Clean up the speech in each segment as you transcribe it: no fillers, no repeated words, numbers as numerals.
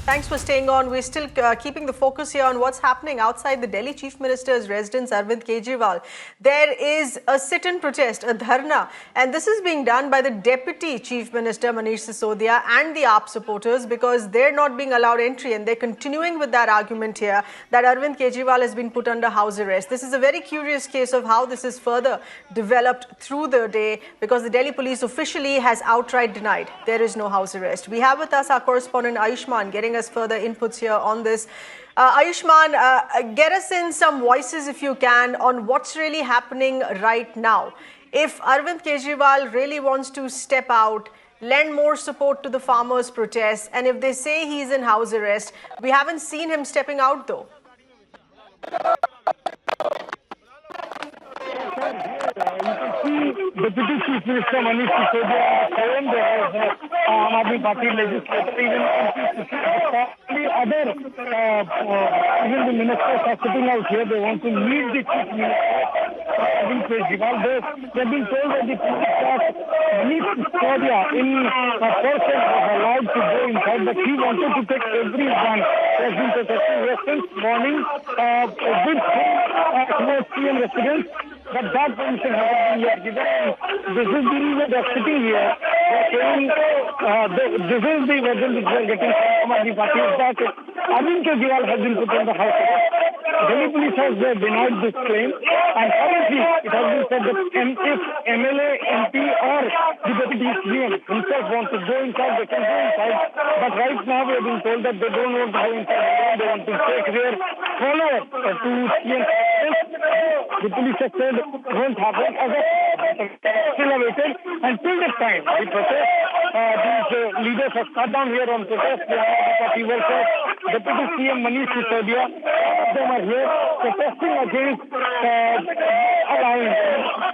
Thanks for staying on. We're still keeping the focus here on what's happening outside the Delhi Chief Minister's residence, Arvind Kejriwal. There is a sit-in protest, a dharna, and this is being done by the Deputy Chief Minister, Manish Sisodia, and the AAP supporters because they're not being allowed entry, and they're continuing with that argument here that Arvind Kejriwal has been put under house arrest. This is a very curious case of how this is further developed through the day because the Delhi police officially has outright denied there is no house arrest. We have with us our correspondent Ayushman getting us further inputs here on this. Ayushman, get us in some voices if you can on what's really happening right now. If Arvind Kejriwal really wants to step out, lend more support to the farmers' protests, and if they say he's in house arrest, we haven't seen him stepping out though. Deputy Chief Minister Manish Sisodia and the Aam Aadmi Party legislator, even the other even the ministers are sitting out here. They want to meet the Chief Minister, Arvind Kejriwal. They've been told that the police that Manish Sisodia in person was allowed to go inside, but he wanted to take everyone who has been protesting here since morning with him towards CM residence. But that permission hasn't been yet given. This is the reason they're sitting here. They're saying this is the version which we're getting from Aam Aadmi Party is that Arvind Kejriwal has been put on the house arrest. Delhi police has denied this claim, and currently it has been said that if MLA, MP or the deputy CM himself want to go inside, they can go inside. But right now we have been told that they don't want to go inside alone. They want to take their follower to CM. The police have said it won't happen. As still awaited, and till this time, the protest, these leaders have sat down here on protest. The Aam Aadmi Party workers, Deputy CM Manish Sisodia, all of them are here protesting against allowing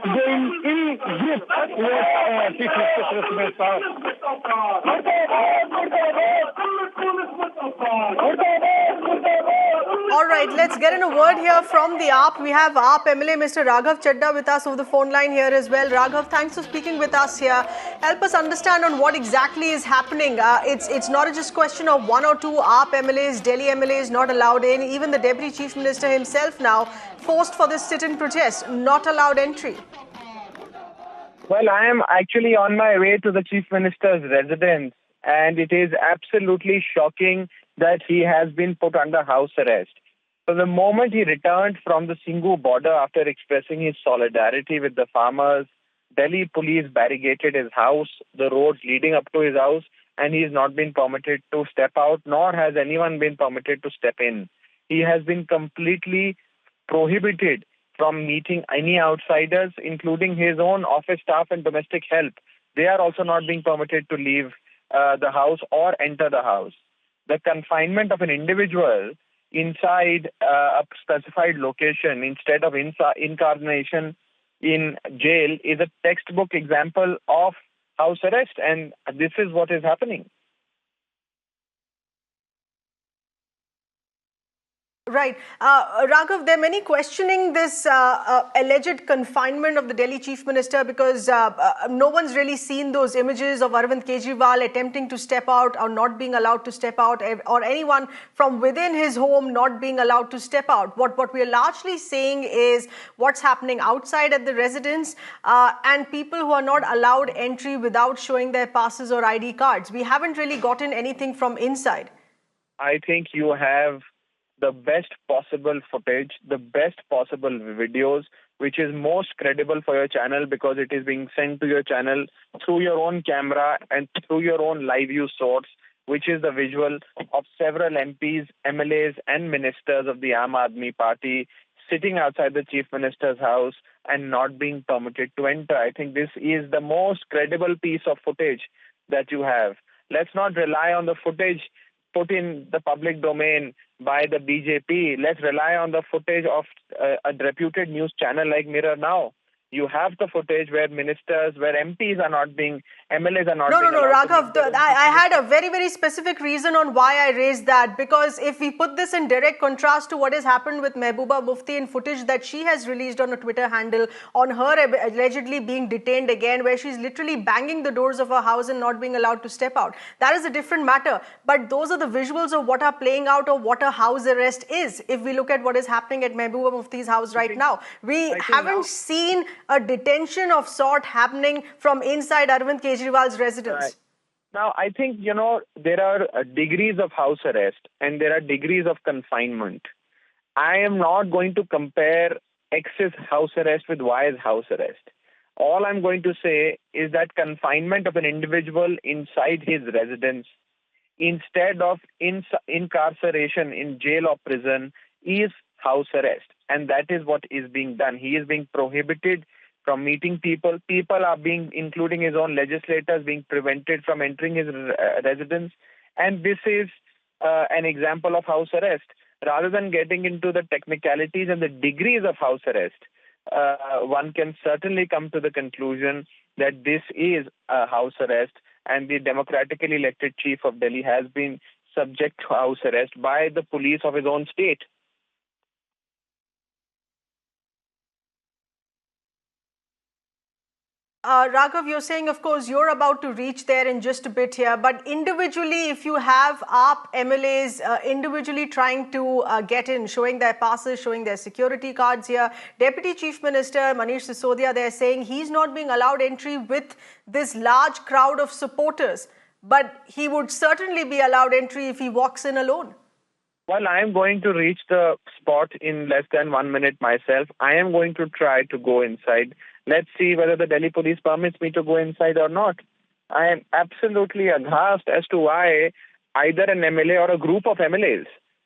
going in group towards Chief Minister's residence. All right, let's get in a word here from the AAP. We have AAP MLA Mr. Raghav Chadda with us over the phone line here as well. Raghav, thanks for speaking with us here. Help us understand on what exactly is happening. It's not just a question of one or two AAP MLAs, Delhi MLAs not allowed in. Even the Deputy Chief Minister himself now forced for this sit-in protest, not allowed entry. Well, I am actually on my way to the Chief Minister's residence, and it is absolutely shocking that he has been put under house arrest. So the moment he returned from the Singhu border after expressing his solidarity with the farmers, Delhi police barricaded his house, the roads leading up to his house, and he has not been permitted to step out, nor has anyone been permitted to step in. He has been completely prohibited from meeting any outsiders, including his own office staff and domestic help. They are also not being permitted to leave the house or enter the house. The confinement of an individual inside a specified location instead of incarnation in jail is a textbook example of house arrest, and this is what is happening. Right. Raghav, there are many questioning this alleged confinement of the Delhi Chief Minister because no one's really seen those images of Arvind Kejriwal attempting to step out or not being allowed to step out, or anyone from within his home not being allowed to step out. What we are largely saying is what's happening outside at the residence and people who are not allowed entry without showing their passes or ID cards. We haven't really gotten anything from inside. I think you have the best possible footage, the best possible videos, which is most credible for your channel because it is being sent to your channel through your own camera and through your own live view source, which is the visual of several MPs, MLAs and ministers of the Aam Aadmi Party sitting outside the Chief Minister's house and not being permitted to enter. I think this is the most credible piece of footage that you have. Let's not rely on the footage put in the public domain by the BJP. Let's rely on the footage of a reputed news channel like Mirror Now. You have the footage where ministers, where MPs are not being, MLAs are not No, being no, no, allowed to Raghav. meet their own I had a very, very specific reason on why I raised that. Because if we put this in direct contrast to what has happened with Mehbooba Mufti in footage that she has released on a Twitter handle on her allegedly being detained again, where she's literally banging the doors of her house and not being allowed to step out, that is a different matter. But those are the visuals of what are playing out of what a house arrest is. If we look at what is happening at Mehbooba Mufti's house right now, we haven't seen a detention of sort happening from inside Arvind Kejriwal's residence. Right. Now, I think, there are degrees of house arrest and there are degrees of confinement. I am not going to compare X's house arrest with Y's house arrest. All I'm going to say is that confinement of an individual inside his residence instead of incarceration in jail or prison is house arrest. And that is what is being done. He is being prohibited from meeting people. People are being, including his own legislators, being prevented from entering his residence. And this is an example of house arrest. Rather than getting into the technicalities and the degrees of house arrest, one can certainly come to the conclusion that this is a house arrest, and the democratically elected chief of Delhi has been subject to house arrest by the police of his own state. Raghav, you're saying, of course, you're about to reach there in just a bit here. But individually, if you have AAP MLAs individually trying to get in, showing their passes, showing their security cards here, Deputy Chief Minister Manish Sisodia, they're saying he's not being allowed entry with this large crowd of supporters. But he would certainly be allowed entry if he walks in alone. Well, I am going to reach the spot in less than 1 minute myself. I am going to try to go inside. Let's see whether the Delhi police permits me to go inside or not. I am absolutely aghast as to why either an MLA or a group of MLAs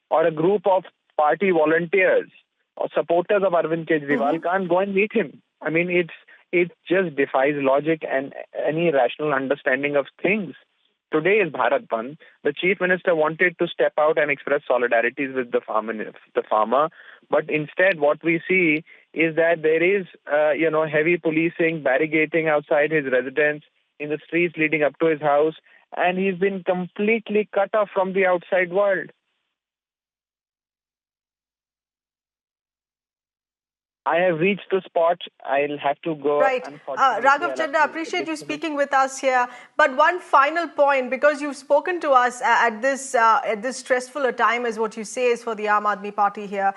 or a group of party volunteers or supporters of Arvind Kejriwal can't go and meet him. I mean, it just defies logic and any rational understanding of things. Today is Bharat Bandh. The Chief Minister wanted to step out and express solidarities with the farmer. But instead, what we see is that there is, heavy policing, barricading outside his residence, in the streets leading up to his house, and he's been completely cut off from the outside world. I have reached the spot. I'll have to go. Right. Raghav Chadha, appreciate you speaking with us here. But one final point, because you've spoken to us at this stressful a time, as what you say is for the Aam Aadmi Party here.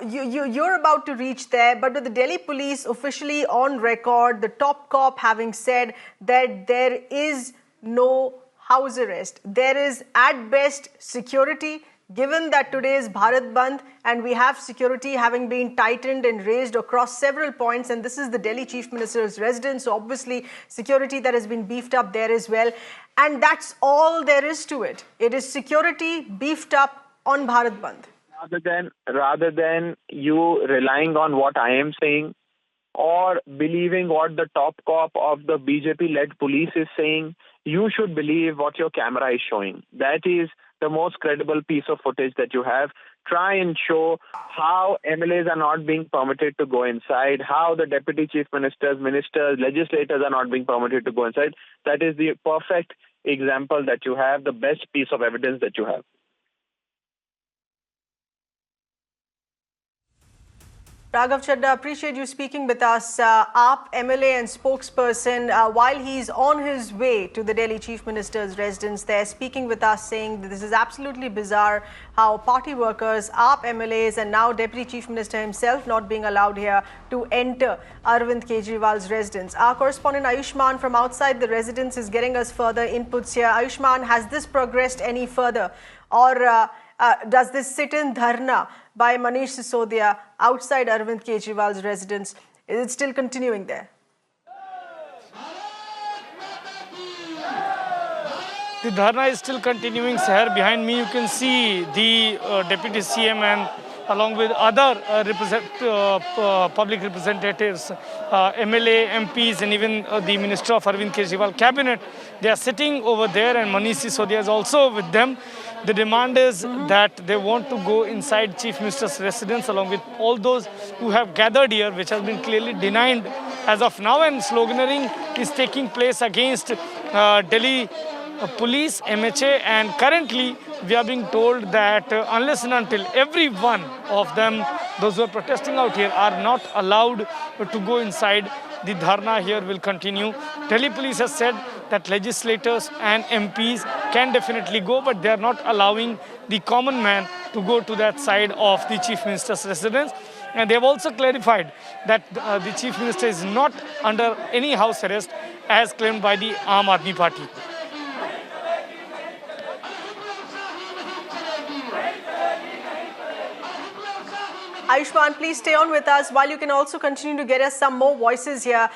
You're about to reach there, but with the Delhi police officially on record, the top cop having said that there is no house arrest. There is at best security. Given that today is Bharat Bandh and we have security having been tightened and raised across several points, and this is the Delhi Chief Minister's residence, so obviously security that has been beefed up there as well. And that's all there is to it. It is security beefed up on Bharat Bandh. Rather than you relying on what I am saying or believing what the top cop of the BJP-led police is saying, you should believe what your camera is showing. That is the most credible piece of footage that you have. Try and show how MLAs are not being permitted to go inside, how the deputy chief ministers, legislators are not being permitted to go inside. That is the perfect example that you have, the best piece of evidence that you have. Raghav Chadha, appreciate you speaking with us. AAP MLA and spokesperson, while he's on his way to the Delhi Chief Minister's residence there, speaking with us, saying that this is absolutely bizarre how party workers, AAP MLAs and now Deputy Chief Minister himself not being allowed here to enter Arvind Kejriwal's residence. Our correspondent Ayushman from outside the residence is getting us further inputs here. Ayushman, has this progressed any further, or does this sit-in dharna by Manish Sisodia outside Arvind Kejriwal's residence, is it still continuing there? The dharna is still continuing, Seher. Behind me you can see the Deputy CM and along with other public representatives, MLA, MPs, and even the Minister of Arvind Kejriwal cabinet. They are sitting over there, and Manish Sisodia is also with them. The demand is that they want to go inside Chief Minister's residence along with all those who have gathered here, which has been clearly denied as of now, and sloganeering is taking place against Delhi police, MHA, and currently we are being told that unless and until every one of them, those who are protesting out here, are not allowed to go inside, the dharna here will continue. Delhi police has said that legislators and MPs can definitely go, but they are not allowing the common man to go to that side of the Chief Minister's residence. And they have also clarified that the Chief Minister is not under any house arrest as claimed by the Aam Aadmi Party. Ayushman, please stay on with us while you can also continue to get us some more voices here.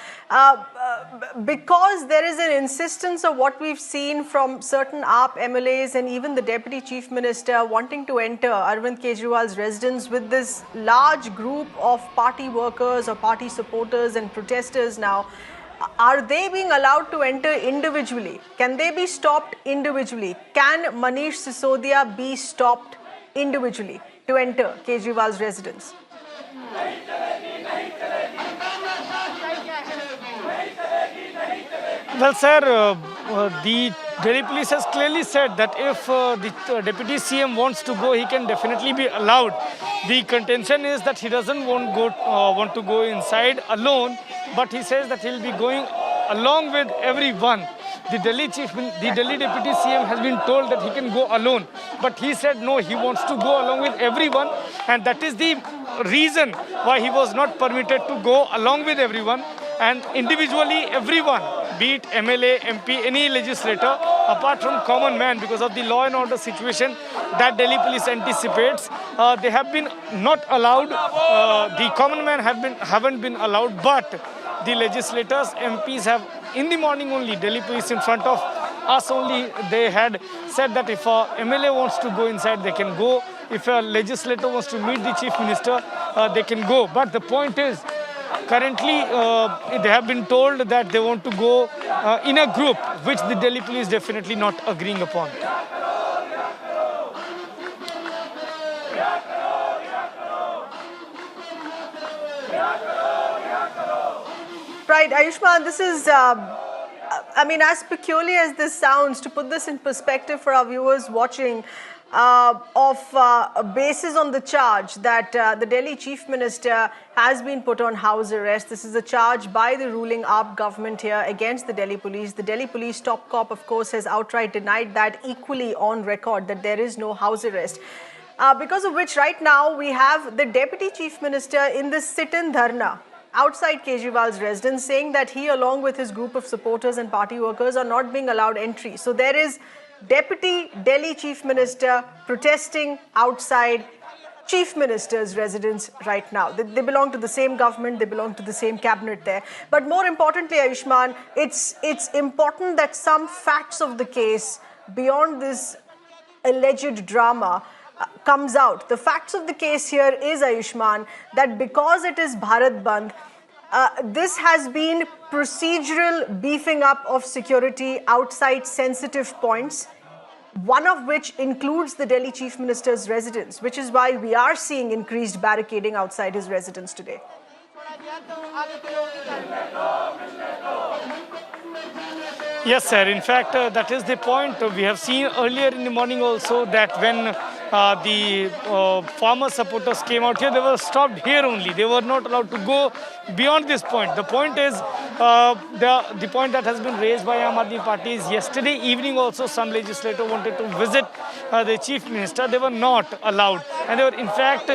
Because there is an insistence of what we've seen from certain AAP MLAs and even the Deputy Chief Minister wanting to enter Arvind Kejriwal's residence with this large group of party workers or party supporters and protesters now. Are they being allowed to enter individually? Can they be stopped individually? Can Manish Sisodia be stopped individually to enter Kejriwal's residence? Well, sir, the Delhi police has clearly said that if the Deputy CM wants to go, he can definitely be allowed. The contention is that he doesn't want to go inside alone, but he says that he'll be going along with everyone. The Delhi Deputy CM has been told that he can go alone, but he said no, he wants to go along with everyone, and that is the reason why he was not permitted to go along with everyone. And individually, everyone, be it MLA, MP, any legislator, apart from common man, because of the law and order situation that Delhi police anticipates, they have been not allowed. The common man haven't been allowed, but the legislators, MPs have, in the morning only, Delhi police in front of us only, they had said that if a MLA wants to go inside, they can go. If a legislator wants to meet the Chief Minister, they can go. But the point is, currently, they have been told that they want to go in a group, which the Delhi police definitely not agreeing upon. Right, Ayushman, this is, I mean, as peculiar as this sounds, to put this in perspective for our viewers watching, basis on the charge that the Delhi Chief Minister has been put on house arrest. This is a charge by the ruling AAP government here against the Delhi police. The Delhi police top cop, of course, has outright denied that, equally on record, that there is no house arrest. Because of which right now we have the Deputy Chief Minister in this sit-in dharna outside Kejriwal's residence, saying that he, along with his group of supporters and party workers, are not being allowed entry. So there is Deputy Delhi Chief Minister protesting outside Chief Minister's residence right now. They belong to the same government, they belong to the same cabinet there. But more importantly, Ayushman, it's important that some facts of the case beyond this alleged drama comes out. The facts of the case here is, Ayushman, that because it is Bharat Bandh, this has been procedural beefing up of security outside sensitive points, one of which includes the Delhi Chief Minister's residence, which is why we are seeing increased barricading outside his residence today. Yes, sir. In fact, that is the point. We have seen earlier in the morning also that when the farmer supporters came out here, they were stopped here only. They were not allowed to go beyond this point. The point is, the point that has been raised by Aam Aadmi Party is yesterday evening also some legislator wanted to visit the Chief Minister. They were not allowed. And they were in fact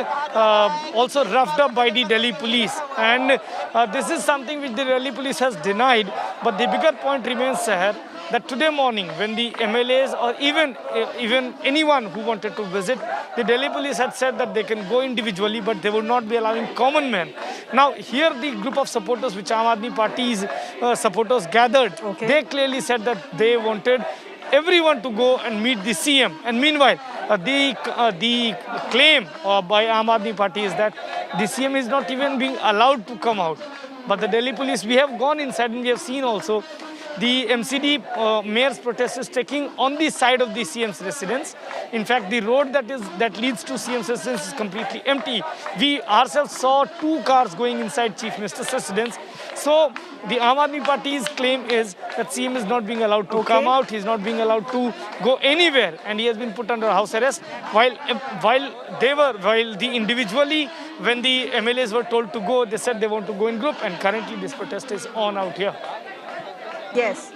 also roughed up by the Delhi police. And this is something which the Delhi police has denied. But the bigger point remains, sir, that today morning when the MLAs or even anyone who wanted to visit, the Delhi police had said that they can go individually, but they would not be allowing common men. Now here the group of supporters which Aam Aadmi Party's supporters gathered, they clearly said that they wanted everyone to go and meet the CM. And meanwhile, the claim by Aam Aadmi Party is that the CM is not even being allowed to come out. But the Delhi police, we have gone inside and we have seen also the MCD mayor's protest is taking on the side of the CM's residence. In fact, the road that leads to CM's residence is completely empty. We ourselves saw 2 cars going inside Chief Minister's residence. So the Aam Aadmi Party's claim is that CM is not being allowed to come out. He's not being allowed to go anywhere, and he has been put under house arrest. While the individually, when the MLAs were told to go, they said they want to go in group, and currently this protest is on out here. Yes.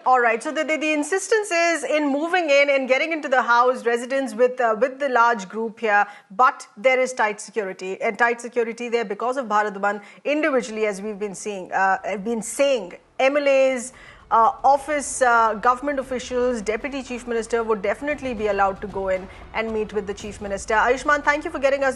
All right. So the insistence is in moving in and getting into the house residence with the large group here, but there is tight security there because of Bharat Bandh. Individually, as we've been saying, MLAs, office, government officials, Deputy Chief Minister would definitely be allowed to go in and meet with the Chief Minister. Ayushmann, thank you for getting us